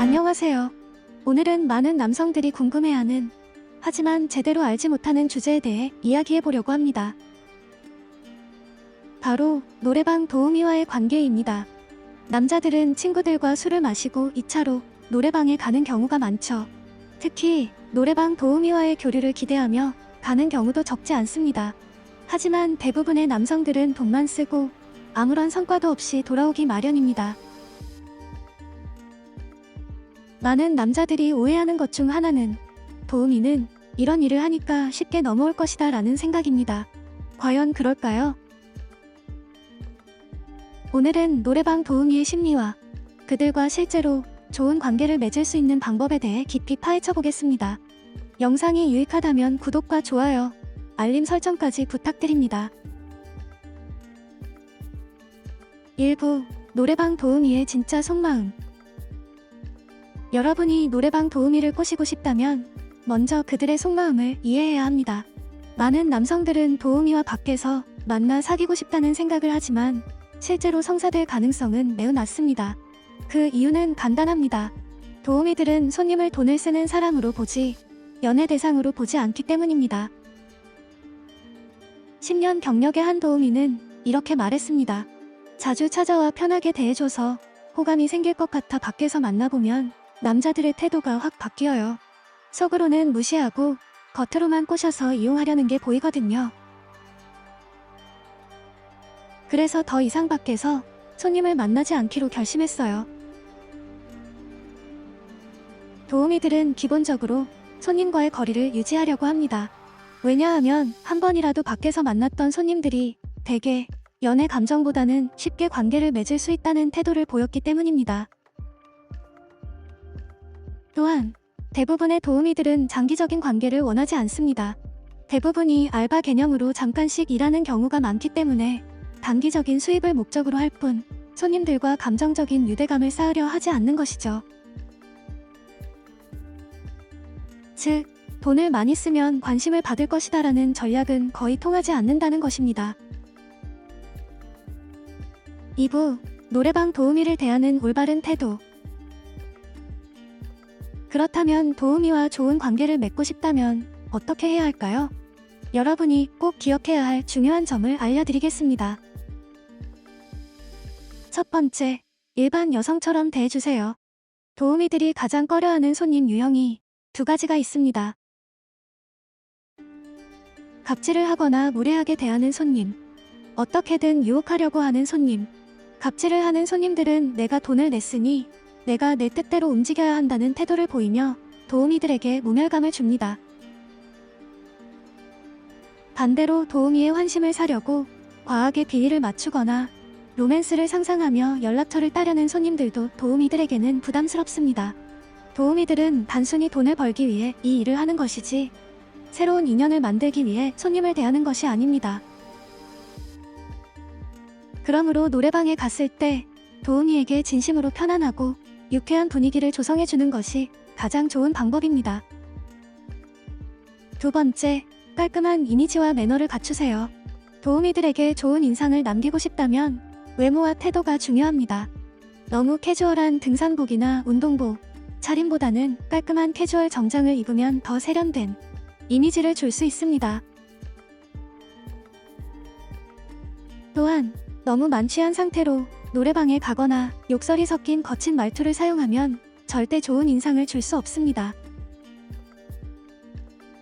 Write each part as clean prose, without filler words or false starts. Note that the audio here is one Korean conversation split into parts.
안녕하세요. 오늘은 많은 남성들이 궁금해하는, 하지만 제대로 알지 못하는 주제에 대해 이야기해보려고 합니다. 바로 노래방 도우미와의 관계입니다. 남자들은 친구들과 술을 마시고 2차로 노래방에 가는 경우가 많죠. 특히 노래방 도우미와의 교류를 기대하며 가는 경우도 적지 않습니다. 하지만 대부분의 남성들은 돈만 쓰고 아무런 성과도 없이 돌아오기 마련입니다. 많은 남자들이 오해하는 것 중 하나는 도우미는 이런 일을 하니까 쉽게 넘어올 것이다 라는 생각입니다. 과연 그럴까요? 오늘은 노래방 도우미의 심리와 그들과 실제로 좋은 관계를 맺을 수 있는 방법에 대해 깊이 파헤쳐 보겠습니다. 영상이 유익하다면 구독과 좋아요, 알림 설정까지 부탁드립니다. 1부 노래방 도우미의 진짜 속마음. 여러분이 노래방 도우미를 꼬시고 싶다면 먼저 그들의 속마음을 이해해야 합니다. 많은 남성들은 도우미와 밖에서 만나 사귀고 싶다는 생각을 하지만 실제로 성사될 가능성은 매우 낮습니다. 그 이유는 간단합니다. 도우미들은 손님을 돈을 쓰는 사람으로 보지 연애 대상으로 보지 않기 때문입니다. 10년 경력의 한 도우미는 이렇게 말했습니다. 자주 찾아와 편하게 대해줘서 호감이 생길 것 같아 밖에서 만나보면 남자들의 태도가 확 바뀌어요. 속으로는 무시하고 겉으로만 꼬셔서 이용하려는 게 보이거든요. 그래서 더 이상 밖에서 손님을 만나지 않기로 결심했어요. 도우미들은 기본적으로 손님과의 거리를 유지하려고 합니다. 왜냐하면 한 번이라도 밖에서 만났던 손님들이 대개 연애 감정보다는 쉽게 관계를 맺을 수 있다는 태도를 보였기 때문입니다. 또한 대부분의 도우미들은 장기적인 관계를 원하지 않습니다. 대부분이 알바 개념으로 잠깐씩 일하는 경우가 많기 때문에 단기적인 수입을 목적으로 할 뿐 손님들과 감정적인 유대감을 쌓으려 하지 않는 것이죠. 즉, 돈을 많이 쓰면 관심을 받을 것이다라는 전략은 거의 통하지 않는다는 것입니다. 2부 노래방 도우미를 대하는 올바른 태도. 그렇다면 도우미와 좋은 관계를 맺고 싶다면 어떻게 해야 할까요? 여러분이 꼭 기억해야 할 중요한 점을 알려드리겠습니다. 첫 번째, 일반 여성처럼 대해주세요. 도우미들이 가장 꺼려하는 손님 유형이 두 가지가 있습니다. 갑질을 하거나 무례하게 대하는 손님, 어떻게든 유혹하려고 하는 손님. 갑질을 하는 손님들은 내가 돈을 냈으니 내가 내 뜻대로 움직여야 한다는 태도를 보이며 도우미들에게 모멸감을 줍니다. 반대로 도우미의 환심을 사려고 과하게 비위를 맞추거나 로맨스를 상상하며 연락처를 따려는 손님들도 도우미들에게는 부담스럽습니다. 도우미들은 단순히 돈을 벌기 위해 이 일을 하는 것이지 새로운 인연을 만들기 위해 손님을 대하는 것이 아닙니다. 그러므로 노래방에 갔을 때 도우미에게 진심으로 편안하고 유쾌한 분위기를 조성해주는 것이 가장 좋은 방법입니다. 두 번째, 깔끔한 이미지와 매너를 갖추세요. 도우미들에게 좋은 인상을 남기고 싶다면 외모와 태도가 중요합니다. 너무 캐주얼한 등산복이나 운동복, 차림보다는 깔끔한 캐주얼 정장을 입으면 더 세련된 이미지를 줄 수 있습니다. 또한 너무 만취한 상태로 노래방에 가거나 욕설이 섞인 거친 말투를 사용하면 절대 좋은 인상을 줄 수 없습니다.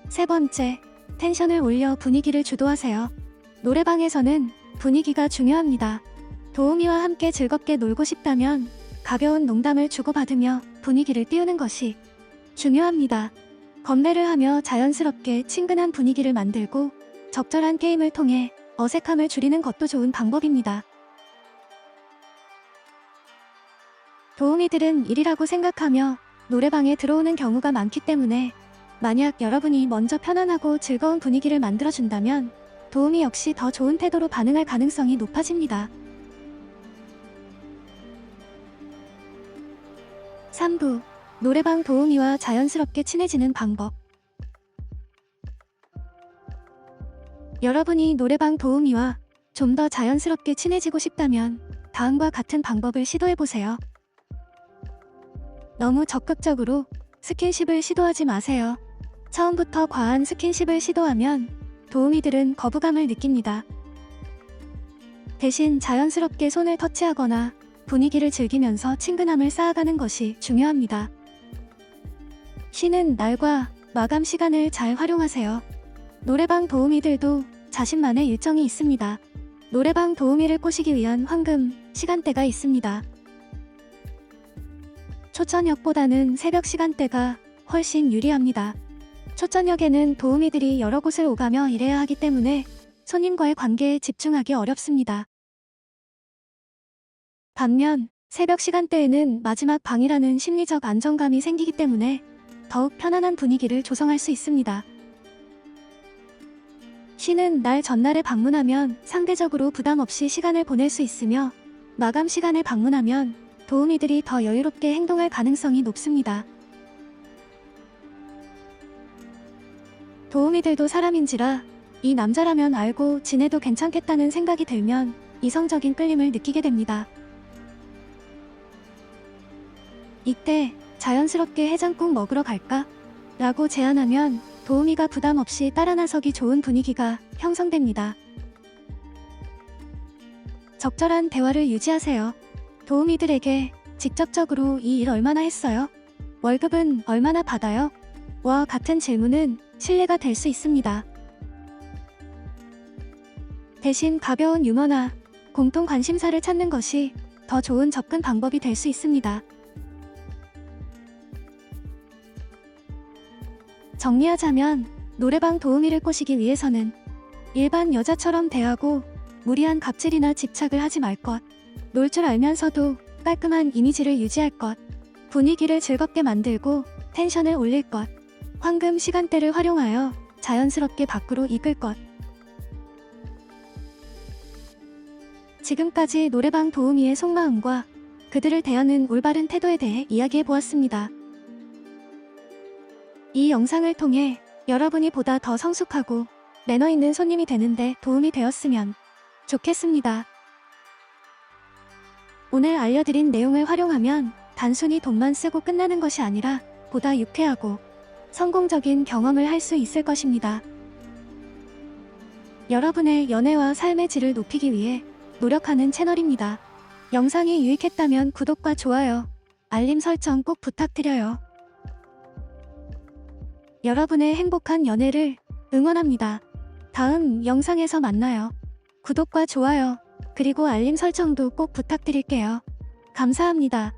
세 번째, 텐션을 올려 분위기를 주도하세요. 노래방에서는 분위기가 중요합니다. 도우미와 함께 즐겁게 놀고 싶다면 가벼운 농담을 주고받으며 분위기를 띄우는 것이 중요합니다. 건배를 하며 자연스럽게 친근한 분위기를 만들고 적절한 게임을 통해 어색함을 줄이는 것도 좋은 방법입니다. 도우미들은 일이라고 생각하며 노래방에 들어오는 경우가 많기 때문에 만약 여러분이 먼저 편안하고 즐거운 분위기를 만들어준다면 도우미 역시 더 좋은 태도로 반응할 가능성이 높아집니다. 3부 노래방 도우미와 자연스럽게 친해지는 방법. 여러분이 노래방 도우미와 좀 더 자연스럽게 친해지고 싶다면 다음과 같은 방법을 시도해보세요. 너무 적극적으로 스킨십을 시도하지 마세요. 처음부터 과한 스킨십을 시도하면 도우미들은 거부감을 느낍니다. 대신 자연스럽게 손을 터치하거나 분위기를 즐기면서 친근함을 쌓아가는 것이 중요합니다. 쉬는 날과 마감 시간을 잘 활용하세요. 노래방 도우미들도 자신만의 일정이 있습니다. 노래방 도우미를 꼬시기 위한 황금 시간대가 있습니다. 초저녁보다는 새벽 시간대가 훨씬 유리합니다. 초저녁에는 도우미들이 여러 곳을 오가며 일해야 하기 때문에 손님과의 관계에 집중하기 어렵습니다. 반면 새벽 시간대에는 마지막 방이라는 심리적 안정감이 생기기 때문에 더욱 편안한 분위기를 조성할 수 있습니다. 쉬는 날 전날에 방문하면 상대적으로 부담 없이 시간을 보낼 수 있으며 마감 시간에 방문하면 도우미들이 더 여유롭게 행동할 가능성이 높습니다. 도우미들도 사람인지라 이 남자라면 알고 지내도 괜찮겠다는 생각이 들면 이성적인 끌림을 느끼게 됩니다. 이때 자연스럽게 해장국 먹으러 갈까? 라고 제안하면 도우미가 부담 없이 따라 나서기 좋은 분위기가 형성됩니다. 적절한 대화를 유지하세요. 도우미들에게 직접적으로 이 일 얼마나 했어요? 월급은 얼마나 받아요? 와 같은 질문은 신뢰가 될 수 있습니다. 대신 가벼운 유머나 공통 관심사를 찾는 것이 더 좋은 접근 방법이 될 수 있습니다. 정리하자면 노래방 도우미를 꼬시기 위해서는 일반 여자처럼 대하고 무리한 갑질이나 집착을 하지 말 것, 놀 줄 알면서도 깔끔한 이미지를 유지할 것, 분위기를 즐겁게 만들고 텐션을 올릴 것, 황금 시간대를 활용하여 자연스럽게 밖으로 이끌 것. 지금까지 노래방 도우미의 속마음과 그들을 대하는 올바른 태도에 대해 이야기해 보았습니다. 이 영상을 통해 여러분이 보다 더 성숙하고 매너 있는 손님이 되는데 도움이 되었으면 좋겠습니다. 오늘 알려드린 내용을 활용하면 단순히 돈만 쓰고 끝나는 것이 아니라 보다 유쾌하고 성공적인 경험을 할 수 있을 것입니다. 여러분의 연애와 삶의 질을 높이기 위해 노력하는 채널입니다. 영상이 유익했다면 구독과 좋아요, 알림 설정 꼭 부탁드려요. 여러분의 행복한 연애를 응원합니다. 다음 영상에서 만나요. 구독과 좋아요, 그리고 알림 설정도 꼭 부탁드릴게요. 감사합니다.